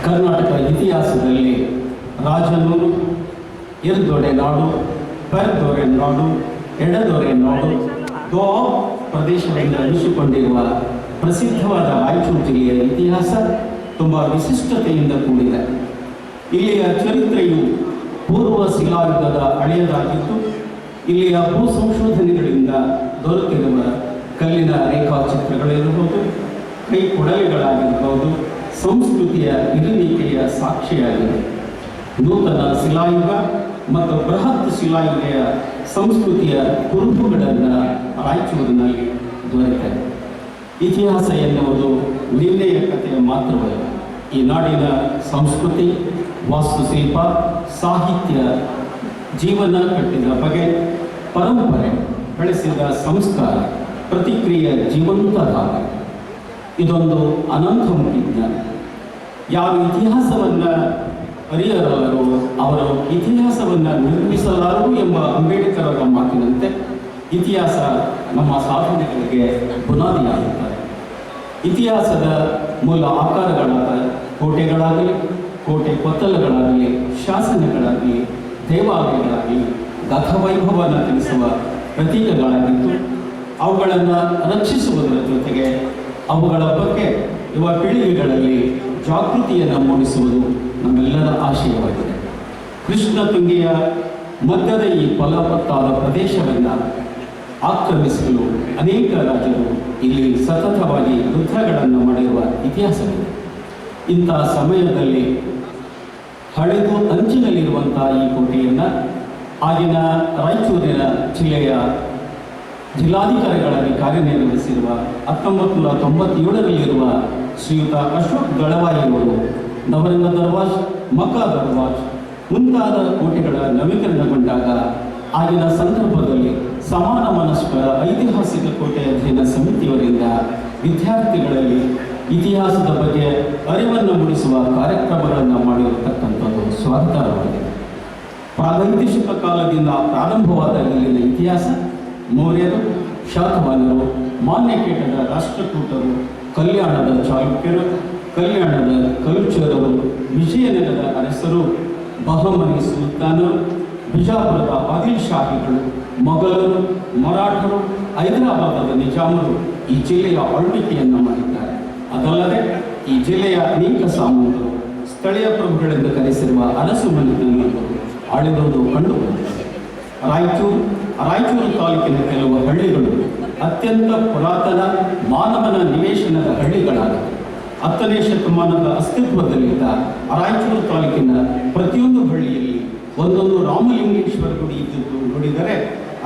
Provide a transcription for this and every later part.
ಕರ್ನಾಟಕ ಇತಿಹಾಸದಲ್ಲಿ ರಾಜನೂರು, ಇರ್ದೊಡೆ ನಾಡು, ಪೆರ್ದೊರೆ ನಾಡು, ಎಡದೊರೆ ನಾಡು, ಗೋ ಪ್ರದೇಶದಿಂದ ಅನಿಸಿಕೊಂಡಿರುವ ಪ್ರಸಿದ್ಧವಾದ ರಾಯಚೂರು ಜಿಲ್ಲೆಯ ಇತಿಹಾಸ ತುಂಬ ವಿಶಿಷ್ಟತೆಯಿಂದ ಕೂಡಿದೆ. ಇಲ್ಲಿಯ ಚರಿತ್ರೆಯು ಪೂರ್ವ ಶಿಲಾಯುಗದ ಹಳೆಯದಾಗಿದ್ದು, ಇಲ್ಲಿಯ ಭೂ ಸಂಶೋಧನೆಗಳಿಂದ ದೊರೆತಿರುವ ಕಲ್ಲಿನ ರೇಖಾಚಿತ್ರಗಳಿರಬಹುದು, ಕೈ ಕೊಡಲಿಗಳಾಗಿರಬಹುದು, ಸಂಸ್ಕೃತಿಯ ಇರುವಿಕೆಯ ಸಾಕ್ಷಿಯಾಗಿದೆ. ನೂತನ ಶಿಲಾಯುಗ ಮತ್ತು ಬೃಹತ್ ಶಿಲಾಯುಗದ ಸಂಸ್ಕೃತಿಯ ಕುರುಹುಗಳನ್ನು ರಾಯಚೂರಿನಲ್ಲಿ ದೊರೆತಿದೆ. ಇತಿಹಾಸ ಎನ್ನುವುದು ನಿನ್ನೆಯ ಕಥೆಯ ಮಾತ್ರವಲ್ಲ. ಈ ನಾಡಿನ ಸಂಸ್ಕೃತಿ, ವಾಸ್ತುಶಿಲ್ಪ, ಸಾಹಿತ್ಯ, ಜೀವನ ಕಟ್ಟಿದ ಬಗೆ, ಪರಂಪರೆ, ಬೆಳೆಸಿದ ಸಂಸ್ಕಾರ, ಪ್ರತಿಕ್ರಿಯೆ ಜೀವಂತ ಭಾಗ. ಇದೊಂದು ಅನಂತಮುಖಿ ಜ್ಞಾನ. ಯಾವ ಇತಿಹಾಸವನ್ನು ಅರಿಯಲಾರರು ಅವರು ಇತಿಹಾಸವನ್ನು ನಿರ್ಮಿಸಲಾರರು ಎಂಬ ಅಂಬೇಡ್ಕರ್ ಅವರ ಮಾತಿನಂತೆ ಇತಿಹಾಸ ನಮ್ಮ ಸಾಧನೆಗಳಿಗೆ ಬುನಾದಿಯಾಗುತ್ತದೆ. ಇತಿಹಾಸದ ಮೂಲ ಆಕಾರಗಳಾದ ಕೋಟೆಗಳಾಗಲಿ, ಕೋಟೆ ಕೊತ್ತಲಗಳಾಗಲಿ, ಶಾಸನಗಳಾಗಲಿ, ದೇವಾಲಯಗಳಾಗಲಿ ಗತವೈಭವವನ್ನು ತಿಳಿಸುವ ಪ್ರತೀಕಗಳಾಗಿದ್ದು, ಅವುಗಳನ್ನು ರಕ್ಷಿಸುವುದರ ಜೊತೆಗೆ ಅವುಗಳ ಬಗ್ಗೆ ಯುವ ಪೀಳಿಗೆಗಳಲ್ಲಿ ಜಾಗೃತಿಯನ್ನು ಮೂಡಿಸುವುದು ನಮ್ಮೆಲ್ಲರ ಆಶಯವಾಗಿದೆ. ಕೃಷ್ಣ ತುಂಗೆಯ ಮಧ್ಯದ ಈ ಫಲವತ್ತಾದ ಪ್ರದೇಶವನ್ನು ಆಕ್ರಮಿಸಲು ಅನೇಕ ರಾಜರು ಇಲ್ಲಿ ಸತತವಾಗಿ ಯುದ್ಧಗಳನ್ನು ಮಾಡಿರುವ ಇತಿಹಾಸವಿದೆ. ಇಂಥ ಸಮಯದಲ್ಲಿ ಹಳೆದು ಅಂಚಿನಲ್ಲಿರುವಂಥ ಈ ಕೋಟೆಯನ್ನು ಆಗಿನ ರಾಯಚೂರಿನ ಜಿಲ್ಲೆಯ ಜಿಲ್ಲಾಧಿಕಾರಿಗಳಾಗಿ ಕಾರ್ಯನಿರ್ವಹಿಸಿರುವ 1997ರಲ್ಲಿರುವ ಶ್ರೀಯುತ ಅಶೋಕ್ ದಳವಾಯಿಯವರು ನವರಂಗ ದರ್ವಾಜ್, ಮಕ್ಕಾ ದರ್ವಾಜ್ ಮುಂತಾದ ಕೋಟೆಗಳ ನವೀಕರಣಗೊಂಡಾಗ ಆಗಿನ ಸಂದರ್ಭದಲ್ಲಿ ಸಮಾನ ಮನಸ್ಕರ ಐತಿಹಾಸಿಕ ಕೋಟೆ ಅಧ್ಯಯನ ಸಮಿತಿಯವರಿಂದ ವಿದ್ಯಾರ್ಥಿಗಳಲ್ಲಿ ಇತಿಹಾಸದ ಬಗ್ಗೆ ಅರಿವನ್ನು ಮೂಡಿಸುವ ಕಾರ್ಯಕ್ರಮಗಳನ್ನು ಮಾಡಿರತಕ್ಕಂಥದ್ದು ಸ್ವಾಗತಾರ್ಹವಾಗಿದೆ. ಪ್ರಾಗೈತಿಹಾಸಿಕ ಕಾಲದಿಂದ ಪ್ರಾರಂಭವಾದ ಇಲ್ಲಿನ ಇತಿಹಾಸ ಮೌರ್ಯರು, ಶಾತವಾಹನರು, ಮಾನ್ಯಕೇಟದ ರಾಷ್ಟ್ರಕೂಟರು, ಕಲ್ಯಾಣದ ಚಾಲುಕ್ಯರು, ಕಲ್ಯಾಣದ ಕಲುಚರರು, ವಿಜಯನಗರದ ಅರಸರು, ಬಹಮನಿ ಸುಲ್ತಾನರು, ಬಿಜಾಪುರದ ಆದಿಲ್ ಶಾಹಿಗಳು, ಮೊಘಲರು, ಮರಾಠರು, ಹೈದರಾಬಾದದ ನಿಜಾಮರು ಈ ಜಿಲ್ಲೆಯ ಆಳ್ವಿಕೆಯನ್ನು ಮಾಡಿದ್ದಾರೆ. ಅದಲ್ಲದೆ ಈ ಜಿಲ್ಲೆಯ ಅನೇಕ ಸಾಮಂತರು, ಸ್ಥಳೀಯ ಪ್ರಭುಗಳೆಂದು ಕರೆಸಿರುವ ಅರಸು ಮನೆತನಗಳು ಆಳಿರುವುದು ಕಂಡುಬರುತ್ತದೆ. ರಾಯಚೂರು ತಾಲೂಕಿನ ಕೆಲವು ಹಳ್ಳಿಗಳು ಅತ್ಯಂತ ಪುರಾತನ ಮಾನವನ ನಿವೇಶನದ ಹಳ್ಳಿಗಳಾಗಿವೆ. 10ನೇ ಶತಮಾನದ ಅಸ್ತಿತ್ವದಲ್ಲಿದ್ದ ರಾಯಚೂರು ತಾಲೂಕಿನ ಪ್ರತಿಯೊಂದು ಹಳ್ಳಿಯಲ್ಲಿ ಒಂದೊಂದು ರಾಮಲಿಂಗೇಶ್ವರ ಗುಡಿ ಇದ್ದಿದ್ದು ನೋಡಿದರೆ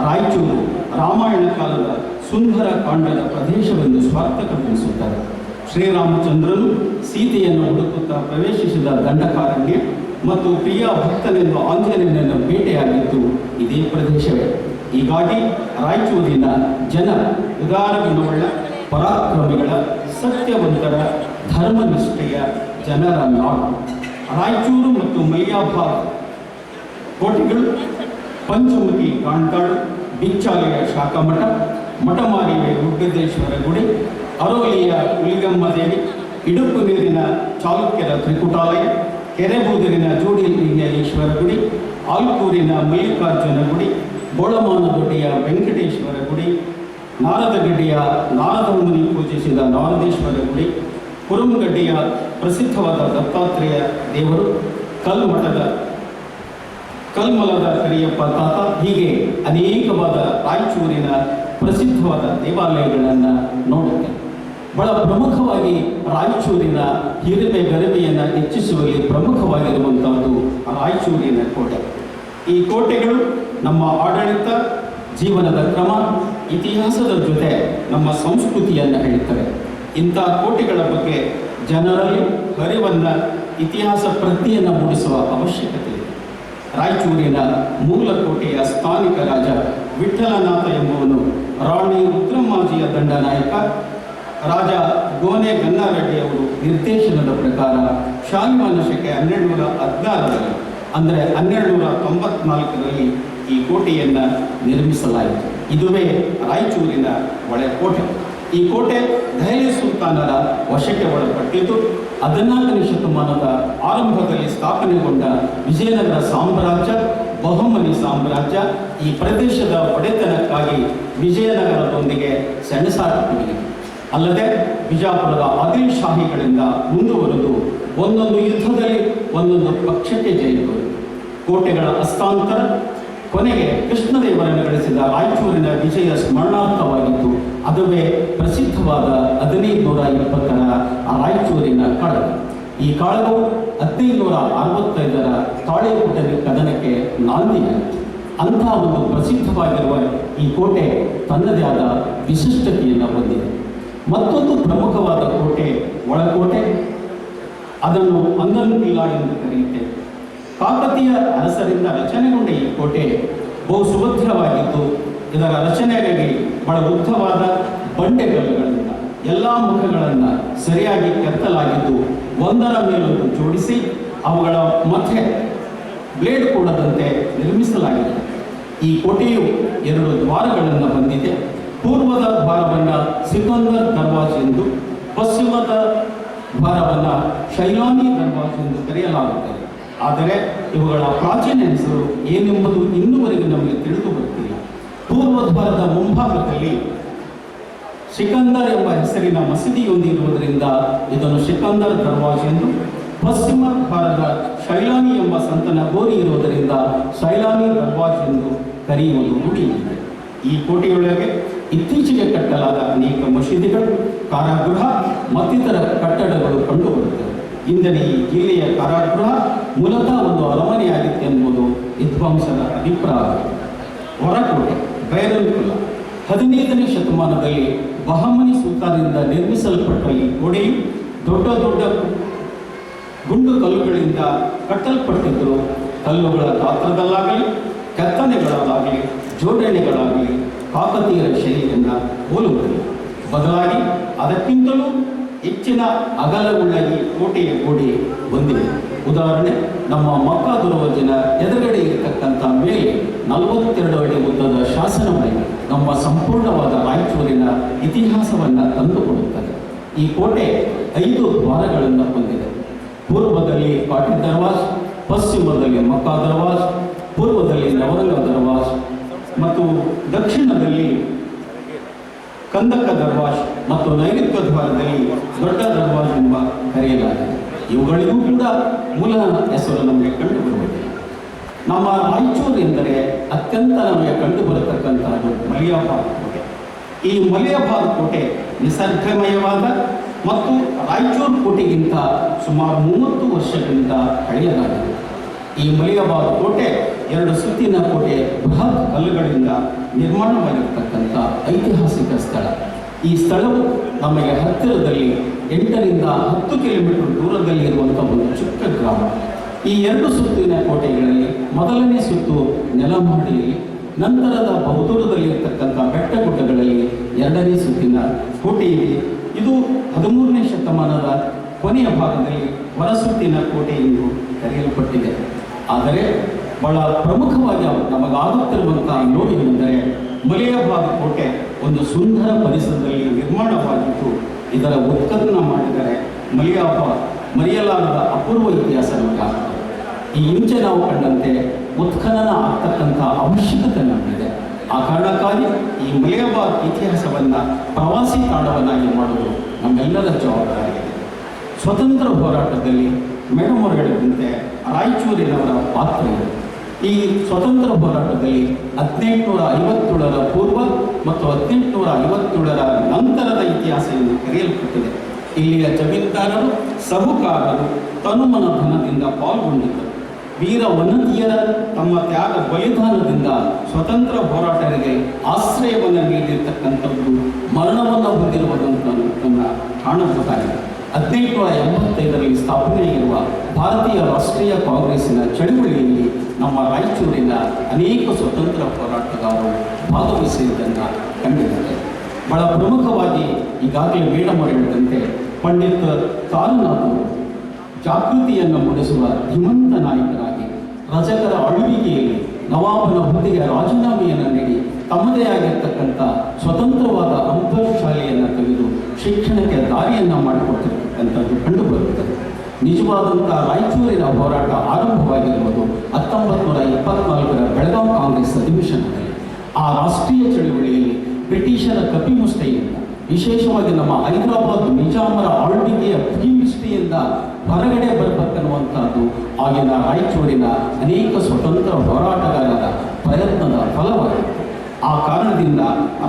ರಾಯಚೂರು ರಾಮಾಯಣ ಕಾಲದ ಸುಂದರ ಕಾಂಡದ ಪ್ರದೇಶವೆಂದು ಸ್ವಾರ್ಥಕಗೊಳಿಸುತ್ತಾರೆ. ಶ್ರೀರಾಮಚಂದ್ರನು ಸೀತೆಯನ್ನು ಹುಡುಕುತ್ತಾ ಪ್ರವೇಶಿಸಿದ ದಂಡಕಾರಣ್ಯ ಮತ್ತು ಪ್ರಿಯ ಭಕ್ತನೆಂದು ಆಂಜನೇಯನನ್ನು ಭೇಟಿಯಾಗಿದ್ದು ಇದೇ ಪ್ರದೇಶವೇ. ಹೀಗಾಗಿ ರಾಯಚೂರಿನ ಜನ ಉದಾರ ಗುಣವುಳ್ಳ, ಪರಾಕ್ರಮಿಗಳ, ಸತ್ಯವಂತರ, ಧರ್ಮನಿಷ್ಠೆಯ ಜನರ ನಾಡು. ರಾಯಚೂರು ಮತ್ತು ಮಲಿಯಾಬಾದ್ ಕೋಟೆಗಳು, ಪಂಚಮುಖಿ ಕಾಣ್ತಾಳು, ಬಿಚ್ಚಾಲಿಯ ಶಾಖಮಠ, ಮಠಮಾರಿವೆ ರುದ್ರೇಶ್ವರ ಗುಡಿ, ಅರೋಲಿಯ ಉಲಿಗಮ್ಮ ದೇವಿ, ಇಡುಪು ನೀರಿನ ಚಾಲುಕ್ಯರ ತ್ರಿಕುಟಾಲಯ, ಕೆರೆಬೂದರಿನ ಜೋಡಿಲಿಂಗೇಶ್ವರ ಗುಡಿ, ಆಲ್ಕೂರಿನ ಮಲ್ಲಿಕಾರ್ಜುನ ಗುಡಿ, ಬೋಳಮಾನದೊಡ್ಡಿಯ ವೆಂಕಟೇಶ್ವರ ಗುಡಿ, ನಾರದಗಡ್ಡಿಯ ನಾರದಮುನಿ ಪೂಜಿಸಿದ ನಾರದೇಶ್ವರ ಗುಡಿ, ಕುರುಮಗಡ್ಡಿಯ ಪ್ರಸಿದ್ಧವಾದ ದತ್ತಾತ್ರೇಯ ದೇವರು, ಕಲ್ಮಲದ ಕರಿಯಪ್ಪ ತಾತ, ಹೀಗೆ ಅನೇಕವಾದ ರಾಯಚೂರಿನ ಪ್ರಸಿದ್ಧವಾದ ದೇವಾಲಯಗಳನ್ನು ನೋಡುತ್ತೆ. ಬಹಳ ಪ್ರಮುಖವಾಗಿ ರಾಯಚೂರಿನ ಹಿರಿಮೆ ಗರಿಮೆಯನ್ನು ಹೆಚ್ಚಿಸುವಲ್ಲಿ ಪ್ರಮುಖವಾಗಿರುವಂಥದ್ದು ರಾಯಚೂರಿನ ಕೋಟೆ. ಈ ಕೋಟೆಗಳು ನಮ್ಮ ಆಡಳಿತ, ಜೀವನದ ಕ್ರಮ, ಇತಿಹಾಸದ ಜೊತೆ ನಮ್ಮ ಸಂಸ್ಕೃತಿಯನ್ನು ಹೇಳುತ್ತವೆ. ಇಂಥ ಕೋಟೆಗಳ ಬಗ್ಗೆ ಜನರಲ್ಲಿ ಅರಿವನ್ನು, ಇತಿಹಾಸ ಪ್ರಜ್ಞೆಯನ್ನು ಮೂಡಿಸುವ ಅವಶ್ಯಕತೆ ಇದೆ. ರಾಯಚೂರಿನ ಮೂಲ ಕೋಟೆಯ ಸ್ಥಾನಿಕ ರಾಜ ವಿಠಲನಾಥ ಎಂಬುವನು ರಾಣಿ ರುದ್ರಮ್ಮಾಜಿಯ ದಂಡನಾಯಕ ರಾಜ ಗೋನೆ ಗನ್ನಾರೆಡ್ಡಿಯವರು ನಿರ್ದೇಶನದ ಪ್ರಕಾರ ಶಾಲಿವಾಹನ ಶಕೆ 1216ರಲ್ಲಿ ಅಂದರೆ 1294ರಲ್ಲಿ ಈ ಕೋಟೆಯನ್ನು ನಿರ್ಮಿಸಲಾಯಿತು. ಇದುವೇ ರಾಯಚೂರಿನ ಒಳಕೋಟೆ. ಈ ಕೋಟೆ ದೆಹಲಿ ಸುಲ್ತಾನರ ವಶಕ್ಕೆ ಒಳಪಟ್ಟಿದ್ದು 14ನೇ ಶತಮಾನದ ಆರಂಭದಲ್ಲಿ ಸ್ಥಾಪನೆಗೊಂಡ ವಿಜಯನಗರ ಸಾಮ್ರಾಜ್ಯ, ಬಹುಮನಿ ಸಾಮ್ರಾಜ್ಯ ಈ ಪ್ರದೇಶದ ಒಡೆತನಕ್ಕಾಗಿ ವಿಜಯನಗರದೊಂದಿಗೆ ಸೆಣಸಾಟವಿದೆ. ಅಲ್ಲದೆ ಬಿಜಾಪುರದ ಆದಿಲ್ ಶಾಹಿಗಳಿಂದ ಮುಂದುವರೆದು ಒಂದೊಂದು ಯುದ್ಧದಲ್ಲಿ ಒಂದೊಂದು ಪಕ್ಷಕ್ಕೆ ಜಯಿಸಿದರು. ಕೋಟೆಗಳ ಹಸ್ತಾಂತರ ಕೊನೆಗೆ ಕೃಷ್ಣದೇವರನ್ನು ಗಳಿಸಿದ ರಾಯಚೂರಿನ ವಿಜಯ ಸ್ಮರಣಾರ್ಥವಾಗಿತ್ತು. ಅದುವೇ ಪ್ರಸಿದ್ಧವಾದ 1520ರ ರಾಯಚೂರಿನ ಕಾಳಗ. ಈ ಕಾಳಗವು 1565ರ ತಾಳೆಕೋಟೆ ಕದನಕ್ಕೆ ನಾಂದಿಯಾಯಿತು. ಅಂತಹ ಒಂದು ಪ್ರಸಿದ್ಧವಾಗಿರುವ ಈ ಕೋಟೆ ತನ್ನದೇ ಆದ ವಿಶಿಷ್ಟತೆಯನ್ನು ಹೊಂದಿದೆ. ಮತ್ತೊಂದು ಪ್ರಮುಖವಾದ ಕೋಟೆ ಒಳಕೋಟೆ. ಅದನ್ನು ಅಂಗನ್ಕಿಲ್ಲ ಎಂದು ಕರೆಯುತ್ತೇವೆ. ಕಾಕತೀಯ ಅರಸರಿಂದ ರಚನೆಗೊಂಡ ಈ ಕೋಟೆ ಬಹು ಸುಭದ್ರವಾಗಿದ್ದು, ಇದರ ರಚನೆಗಾಗಿ ಬಹಳ ಉದ್ದವಾದ ಬಂಡೆಗಲ್ಲುಗಳಿಂದ ಎಲ್ಲ ಮುಖಗಳನ್ನು ಸರಿಯಾಗಿ ಕೆತ್ತಲಾಗಿದ್ದು, ಒಂದರ ಮೇಲೊಂದು ಜೋಡಿಸಿ ಅವುಗಳ ಮಧ್ಯೆ ಬ್ಲೇಡ್ ಕೂಡದಂತೆ ನಿರ್ಮಿಸಲಾಗಿದೆ. ಈ ಕೋಟೆಯು 2 ದ್ವಾರಗಳನ್ನು ಹೊಂದಿದೆ. ಪೂರ್ವದ ದ್ವಾರವನ್ನು ಸಿಕಂದರ್ ದರ್ವಾಜ್ ಎಂದು, ಪಶ್ಚಿಮದ ದ್ವಾರವನ್ನು ಶೈಲಾನಿ ದರ್ವಾಜ್ ಎಂದು ಕರೆಯಲಾಗುತ್ತದೆ. ಆದರೆ ಇವುಗಳ ಪ್ರಾಚೀನ ಹೆಸರು ಏನೆಂಬುದು ಇನ್ನೂವರೆಗೂ ನಮಗೆ ತಿಳಿದು ಬರುತ್ತಿಲ್ಲ. ಪೂರ್ವ ದ್ವಾರದ ಮುಂಭಾಗದಲ್ಲಿ ಸಿಕಂದರ್ ಎಂಬ ಹೆಸರಿನ ಮಸೀದಿಯೊಂದಿರುವುದರಿಂದ ಇದನ್ನು ಸಿಕಂದರ್ ದರ್ವಾಜ್ ಎಂದು, ಪಶ್ಚಿಮ ದ್ವಾರದ ಶೈಲಾನಿ ಎಂಬ ಸಂತನ ಗೋರಿ ಇರುವುದರಿಂದ ಶೈಲಾನಿ ದರ್ವಾಜ್ ಎಂದು ಕರೆಯುವುದು ರೂಢಿಯಿದೆ. ಈ ಕೋಟೆಯೊಳಗೆ ಇತ್ತೀಚೆಗೆ ಕಟ್ಟಲಾದ ಅನೇಕ ಮಸೀದಿಗಳು, ಕಾರಾಗೃಹ ಮತ್ತಿತರ ಕಟ್ಟಡಗಳು ಕಂಡುಬರುತ್ತವೆ. ಇಂದಿನ ಈ ಜಿಲ್ಲೆಯ ಕಾರಾಗೃಹ ಮೂಲತಃ ಒಂದು ಅರಮನೆಯಾಗಿತ್ತು ಎಂಬುದು ವಿದ್ವಾಂಸರ ಅಭಿಪ್ರಾಯ. ಹೊರಕೋಟೆ ಬೈರನ್ಕುಲ್ಲ 15ನೇ ಶತಮಾನದಲ್ಲಿ ಬಹಮನಿ ಸುಲ್ತಾನರಿಂದ ನಿರ್ಮಿಸಲ್ಪಟ್ಟ ಈ ಗೋಡೆಯು ದೊಡ್ಡ ದೊಡ್ಡ ಗುಂಡು ಕಲ್ಲುಗಳಿಂದ ಕಟ್ಟಲ್ಪಟ್ಟಿದ್ದರು. ಕಲ್ಲುಗಳ ಗಾತ್ರದಲ್ಲಾಗಲಿ, ಕೆತ್ತನೆಗಳಲ್ಲಾಗಲಿ, ಜೋಡಣೆಗಳಾಗಲಿ ಕಾಕತೀಯರ ಶೈಲಿಯನ್ನು ಹೋಲುತ್ತದೆ. ಬದಲಾಗಿ ಅದಕ್ಕಿಂತಲೂ ಹೆಚ್ಚಿನ ಅಗಲವುಳ್ಳ ಈ ಕೋಟೆಯ ಗೋಡೆ ಹೊಂದಿದೆ. ಉದಾಹರಣೆ, ನಮ್ಮ ಮಕ್ಕಾ ದುರ್ವಜನ ಎದುರುಗಡೆ ಇರತಕ್ಕಂಥ ಮೇಲೆ 42 ಅಡಿ ಉದ್ದದ ಶಾಸನ ಮನೆ ನಮ್ಮ ಸಂಪೂರ್ಣವಾದ ರಾಯಚೂರಿನ ಇತಿಹಾಸವನ್ನು ತಂದುಕೊಡುತ್ತದೆ. ಈ ಕೋಟೆ 5 ದ್ವಾರಗಳನ್ನು ಹೊಂದಿದೆ. ಪೂರ್ವದಲ್ಲಿ ಪಾಟಿ ದರ್ವಾಜ್, ಪಶ್ಚಿಮದಲ್ಲಿ ಮಕ್ಕಾ ದರ್ವಾಜ್, ಪೂರ್ವದಲ್ಲಿ ನವರಂಗ ದರ್ವಾಜ್ ಮತ್ತು ದಕ್ಷಿಣದಲ್ಲಿ ಕಂದಕ ದರ್ವಾಜ್ ಮತ್ತು ನೈಋತ್ಯ ದ್ವಾರದಲ್ಲಿ ದೊಡ್ಡ ದರ್ವಾಜ್ ಎಂಬ ಕರೆಯಲಾಗಿದೆ. ಇವುಗಳಿಗೂ ಕೂಡ ಮೂಲ ಹೆಸರು ನಮಗೆ ಕಂಡುಬರುವುದಿಲ್ಲ. ನಮ್ಮ ರಾಯಚೂರು ಎಂದರೆ ಅತ್ಯಂತ ನಮಗೆ ಕಂಡುಬರತಕ್ಕಂಥದ್ದು ಮಲಿಯಾಬಾದ್ ಕೋಟೆ. ಈ ಮಲಿಯಾಬಾದ್ ಕೋಟೆ ನಿಸರ್ಗಮಯವಾದ ಮತ್ತು ರಾಯಚೂರು ಕೋಟೆಗಿಂತ ಸುಮಾರು 30 ವರ್ಷಗಳಿಂದ ಹಳೆಯದಾಗಿದೆ. ಈ ಮಲಿಯಾಬಾದ್ ಕೋಟೆ 2 ಸುತ್ತಿನ ಕೋಟೆ ಬೃಹತ್ ಕಲ್ಲುಗಳಿಂದ ನಿರ್ಮಾಣವಾಗಿರ್ತಕ್ಕಂಥ ಐತಿಹಾಸಿಕ ಸ್ಥಳ. ಈ ಸ್ಥಳವು ನಮಗೆ ಹತ್ತಿರದಲ್ಲಿ 8ರಿಂದ 10 ಕಿಲೋಮೀಟರ್ ದೂರದಲ್ಲಿ ಇರುವಂಥ ಒಂದು ಚಿಕ್ಕ ಗ್ರಾಮ. ಈ 2 ಸುತ್ತಿನ ಕೋಟೆಗಳಲ್ಲಿ ಮೊದಲನೇ ಸುತ್ತು ನೆಲಮಹಡಿಯಲ್ಲಿ, ನಂತರದ ಬಹುದೂರದಲ್ಲಿ ಇರತಕ್ಕಂಥ ಬೆಟ್ಟಗುಡ್ಡಗಳಲ್ಲಿ 2ನೇ ಸುತ್ತಿನ ಕೋಟೆ ಇದೆ. ಇದು 13ನೇ ಶತಮಾನದ ಕೊನೆಯ ಭಾಗದಲ್ಲಿ ಹೊರಸುತ್ತಿನ ಕೋಟೆ ಎಂದು ಕರೆಯಲ್ಪಟ್ಟಿದೆ. ಆದರೆ ಬಹಳ ಪ್ರಮುಖವಾಗಿ ನಮಗಾಗುತ್ತಿರುವಂತಹ ನೋವೇನೆಂದರೆ, ಮಲಿಯಾಬಾದ್ ಕೋಟೆ ಒಂದು ಸುಂದರ ಪರಿಸರದಲ್ಲಿ ನಿರ್ಮಾಣವಾಗಿದ್ದು, ಇದರ ಉತ್ಖನನ ಮಾಡಿದರೆ ಮಲಿಯಾಬಾದ್ ಮರೆಯಲಾಗದ ಅಪೂರ್ವ ಇತಿಹಾಸ ನಮಗಾಗುತ್ತದೆ. ಈ ಹಿಂಚೆ ನಾವು ಕಂಡಂತೆ ಉತ್ಖನನ ಆಗ್ತಕ್ಕಂಥ ಅವಶ್ಯಕತೆ ನಮಗಿದೆ. ಆ ಕಾರಣಕ್ಕಾಗಿ ಈ ಮಲಿಯಾಬಾದ್ ಇತಿಹಾಸವನ್ನು ಪ್ರವಾಸಿ ತಾಣವನ್ನಾಗಿ ಮಾಡುವುದು ನಮ್ಮೆಲ್ಲರ ಜವಾಬ್ದಾರಿಯಾಗಿದೆ. ಸ್ವತಂತ್ರ ಹೋರಾಟದಲ್ಲಿ ಮೇಡಮ್ ಅವರು ಹೇಳಿದಂತೆ ರಾಯಚೂರಿನವರ ಪಾತ್ರ ಇದೆ. ಈ ಸ್ವತಂತ್ರ ಹೋರಾಟದಲ್ಲಿ 1857ರ ಪೂರ್ವ ಮತ್ತು 1857ರ ನಂತರದ ಇತಿಹಾಸ ಎಂದು ಕರೆಯಲ್ಪಟ್ಟಿದೆ. ಇಲ್ಲಿಯ ಜಮೀನ್ದಾರರು, ಸಹುಕಾರರು ತನುಮನ ಧನದಿಂದ ಪಾಲ್ಗೊಂಡಿದ್ದರು. ವೀರ ವನತಿಯರ ತಮ್ಮ ತ್ಯಾಗ ಬಲಿದಾನದಿಂದ ಸ್ವತಂತ್ರ ಹೋರಾಟರಿಗೆ ಆಶ್ರಯವನ್ನು ನೀಡಿರ್ತಕ್ಕಂಥದ್ದು ಮರಣವನ್ನು ಹೊಂದಿರುವುದನ್ನು ಕಾಣಬಹುದಾಗಿದೆ. 1885ರಲ್ಲಿ ಸ್ಥಾಪನೆಯಾಗಿರುವ ಭಾರತೀಯ ರಾಷ್ಟ್ರೀಯ ಕಾಂಗ್ರೆಸ್ಸಿನ ಚಳುವಳಿಯಲ್ಲಿ ನಮ್ಮ ರಾಯಚೂರಿನ ಅನೇಕ ಸ್ವತಂತ್ರ ಹೋರಾಟಗಾರರು ಭಾಗವಹಿಸಿದ್ದನ್ನು ಕಂಡಿದ್ದಾರೆ. ಬಹಳ ಪ್ರಮುಖವಾಗಿ ಈಗಾಗಲೇ ಮೇಡಮ್ ಅವರು ಹೇಳಿದಂತೆ ಪಂಡಿತ್ ಕಾಲನಾಥರು ಜಾಗೃತಿಯನ್ನು ಮೂಡಿಸುವ ಧೀಮಂತ ನಾಯಕರಾಗಿ ರಜಕರ ಆಳ್ವಿಕೆಯಲ್ಲಿ ನವಾಬನ ಹುದ್ದೆಗೆ ರಾಜೀನಾಮೆಯನ್ನು ನೀಡಿ ತಮ್ಮದೇ ಆಗಿರ್ತಕ್ಕಂಥ ಸ್ವತಂತ್ರವಾದ ಅಂತರ್ಶಾಲೆಯನ್ನು ತೆಗೆದು ಶಿಕ್ಷಣಕ್ಕೆ ದಾರಿಯನ್ನು ಮಾಡಿಕೊಟ್ಟಿರ್ತಕ್ಕಂಥದ್ದು ಕಂಡುಬರುತ್ತದೆ. ನಿಜವಾದಂಥ ರಾಯಚೂರಿನ ಹೋರಾಟ ಆರಂಭವಾಗಿರುವುದು 1924ರ ಬೆಳಗಾವಿ ಕಾಂಗ್ರೆಸ್ ಅಧಿವೇಶನದಲ್ಲಿ. ಆ ರಾಷ್ಟ್ರೀಯ ಚಳುವಳಿಯಲ್ಲಿ ಬ್ರಿಟಿಷರ ಕಪಿಮುಷ್ಟಿಯಿಂದ, ವಿಶೇಷವಾಗಿ ನಮ್ಮ ಹೈದರಾಬಾದ್ ನಿಜಾಮರ ಆಳ್ವಿಕೆಯ ಭೀಮಿಷ್ಟಿಯಿಂದ ಹೊರಗಡೆ ಬರಬೇಕನ್ನುವಂಥದ್ದು ಆಗಿನ ರಾಯಚೂರಿನ ಅನೇಕ ಸ್ವತಂತ್ರ ಹೋರಾಟಗಾರರ ಪ್ರಯತ್ನದ ಫಲವಾಗಿದೆ. ಆ ಕಾರಣದಿಂದ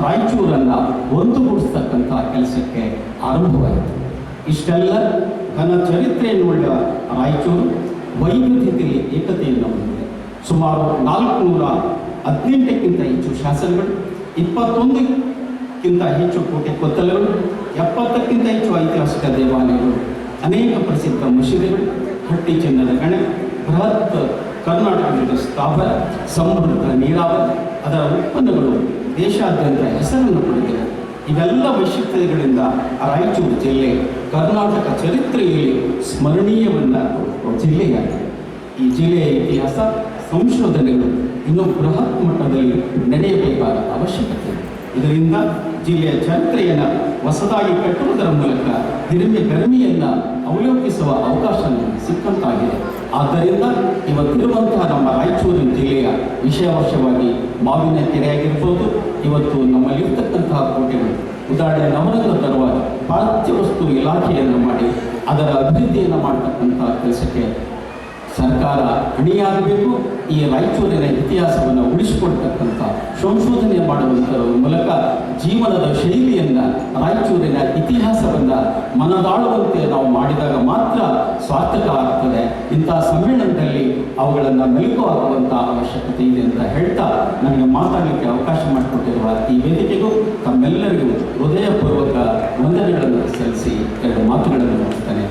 ರಾಯಚೂರನ್ನು ಒಂದುಗೂಡಿಸ್ತಕ್ಕಂಥ ಕೆಲಸಕ್ಕೆ ಆರಂಭವಾಯಿತು. ಇಷ್ಟೆಲ್ಲ ಘನ ಚರಿತ್ರೆಯನ್ನುಳ್ಳ ರಾಯಚೂರು ವೈವಿಧ್ಯತೆಯಲ್ಲಿ ಏಕತೆಯನ್ನು ಹೊಂದಿದೆ. ಸುಮಾರು 418ಕ್ಕಿಂತ ಹೆಚ್ಚು ಶಾಸನಗಳು, 21ಕ್ಕಿಂತ ಹೆಚ್ಚು ಕೋಟೆ ಕೊತ್ತಲಗಳು, 70ಕ್ಕಿಂತ ಹೆಚ್ಚು ಐತಿಹಾಸಿಕ ದೇವಾಲಯಗಳು, ಅನೇಕ ಪ್ರಸಿದ್ಧ ಮಸೀದಿಗಳು, ಹಟ್ಟಿ ಚಿನ್ನದ ಗಣೆ, ಬೃಹತ್ ಕರ್ನಾಟಕದ ಸ್ಥಾಪನ, ಸಮೃದ್ಧ ನೀರಾವರಿ, ಅದರ ಉತ್ಪನ್ನಗಳು ದೇಶಾದ್ಯಂತ ಹೆಸರನ್ನು ಪಡೆದಿವೆ. ಇವೆಲ್ಲ ವೈಶಿಷ್ಟ್ಯಗಳಿಂದ ರಾಯಚೂರು ಜಿಲ್ಲೆ ಕರ್ನಾಟಕ ಚರಿತ್ರೆಯಲ್ಲಿ ಸ್ಮರಣೀಯವನ್ನ ಜಿಲ್ಲೆಯಾಗಿದೆ. ಈ ಜಿಲ್ಲೆಯ ಇತಿಹಾಸ ಸಂಶೋಧನೆಗಳು ಇನ್ನೂ ಬೃಹತ್ ಮಟ್ಟದಲ್ಲಿ ನಡೆಯಬೇಕಾದ ಅವಶ್ಯಕತೆ ಇದೆ. ಇದರಿಂದ ಜಿಲ್ಲೆಯ ಚರಿತ್ರೆಯನ್ನು ಹೊಸದಾಗಿ ಕಟ್ಟುವುದರ ಮೂಲಕ ಗರಿಮೆಯನ್ನು ಅವಲೋಕಿಸುವ ಅವಕಾಶ ನಮಗೆ ಸಿಕ್ಕಂತಾಗಿದೆ. ಆದ್ದರಿಂದ ಇವತ್ತಿರುವಂತಹ ನಮ್ಮ ರಾಯಚೂರಿನ ಜಿಲ್ಲೆಯ ವಿಷಯವಶವಾಗಿ ಮಾವಿನ ಕೆರೆಯಾಗಿರ್ಬೋದು, ಇವತ್ತು ನಮ್ಮಲ್ಲಿರ್ತಕ್ಕಂತಹ ಕೋಟೆಗಳು, ಉದಾಹರಣೆ ನವರಂಗ ತರುವಾಯ ಪ್ರಾಚ್ಯ ವಸ್ತು ಇಲಾಖೆಯನ್ನು ಮಾಡಿ ಅದರ ಅಭಿವೃದ್ಧಿಯನ್ನು ಮಾಡತಕ್ಕಂಥ ಕೆಲಸಕ್ಕೆ ಸರ್ಕಾರ ಅಣಿಯಾಗಬೇಕು. ಈ ರಾಯಚೂರಿನ ಇತಿಹಾಸವನ್ನು ಉಳಿಸಿಕೊಡ್ತಕ್ಕಂಥ ಸಂಶೋಧನೆ ಮಾಡುವಂಥರ ಮೂಲಕ ಜೀವನದ ಶೈಲಿಯನ್ನು, ರಾಯಚೂರಿನ ಇತಿಹಾಸವನ್ನು ಮನದಾಳುವಂತೆ ನಾವು ಮಾಡಿದಾಗ ಮಾತ್ರ ಸಾರ್ಥಕ ಆಗ್ತದೆ. ಇಂಥ ಸಮ್ಮೇಳನದಲ್ಲಿ ಅವುಗಳನ್ನು ಮೆಲುಕು ಹಾಕುವಂಥ ಅವಶ್ಯಕತೆ ಇದೆ ಅಂತ ಹೇಳ್ತಾ ನನಗೆ ಮಾತಾಡಲಿಕ್ಕೆ ಅವಕಾಶ ಮಾಡಿಕೊಟ್ಟಿರುವ ಈ ವೇದಿಕೆಗೂ ತಮ್ಮೆಲ್ಲರಿಗೂ ಹೃದಯಪೂರ್ವಕ ವಂದನೆಗಳನ್ನು ಸಲ್ಲಿಸಿ ಎರಡು ಮಾತುಗಳನ್ನು ಮುಗಿಸ್ತೇನೆ.